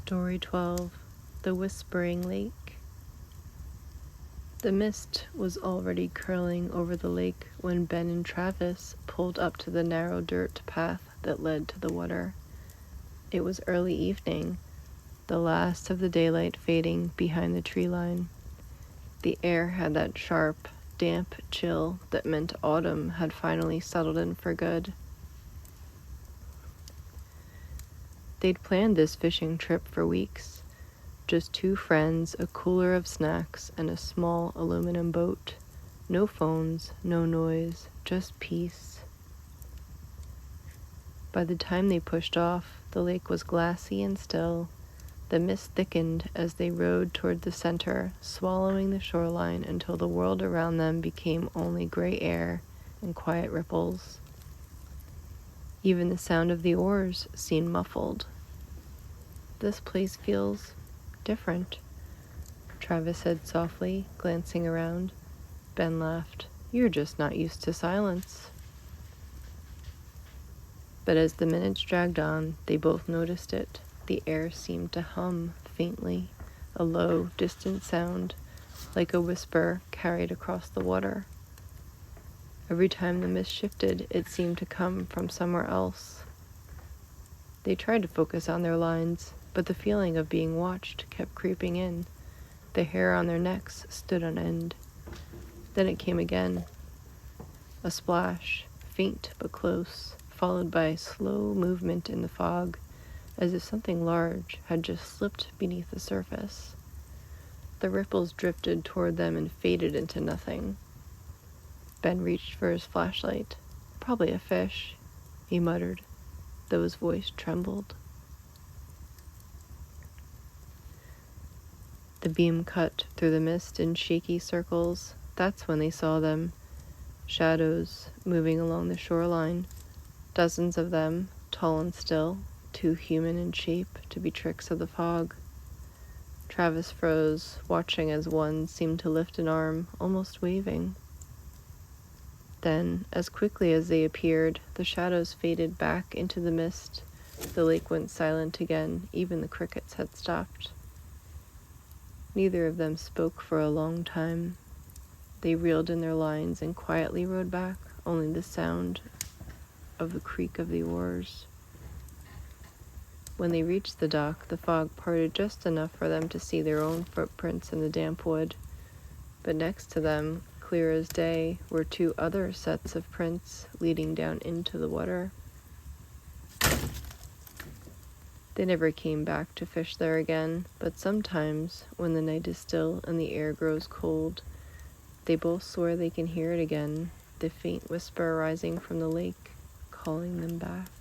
Story 12, The Whispering Lake. The mist was already curling over the lake when Ben and Travis pulled up to the narrow dirt path that led to the water. It was early evening, the last of the daylight fading behind the tree line. The air had that sharp, damp chill that meant autumn had finally settled in for good. They'd planned this fishing trip for weeks. Just two friends, a cooler of snacks, and a small aluminum boat. No phones, no noise, just peace. By the time they pushed off, the lake was glassy and still. The mist thickened as they rowed toward the center, swallowing the shoreline until the world around them became only gray air and quiet ripples. Even the sound of the oars seemed muffled. This place feels different, Travis said softly, glancing around. Ben laughed. You're just not used to silence. But as the minutes dragged on, they both noticed it. The air seemed to hum faintly, a low, distant sound, like a whisper carried across the water. Every time the mist shifted, it seemed to come from somewhere else. They tried to focus on their lines, but the feeling of being watched kept creeping in. The hair on their necks stood on end. Then it came again. A splash, faint but close, followed by slow movement in the fog, as if something large had just slipped beneath the surface. The ripples drifted toward them and faded into nothing. Ben reached for his flashlight. Probably a fish, he muttered, though his voice trembled. The beam cut through the mist in shaky circles. That's when they saw them. Shadows moving along the shoreline. Dozens of them, tall and still, too human in shape to be tricks of the fog. Travis froze, watching as one seemed to lift an arm, almost waving. Then, as quickly as they appeared, the shadows faded back into the mist. The lake went silent again. Even the crickets had stopped. Neither of them spoke for a long time. They reeled in their lines and quietly rowed back, only the sound of the creak of the oars. When they reached the dock, the fog parted just enough for them to see their own footprints in the damp wood. But next to them, clear as day, were two other sets of prints leading down into the water. They never came back to fish there again, but sometimes, when the night is still and the air grows cold, they both swear they can hear it again, the faint whisper rising from the lake, calling them back.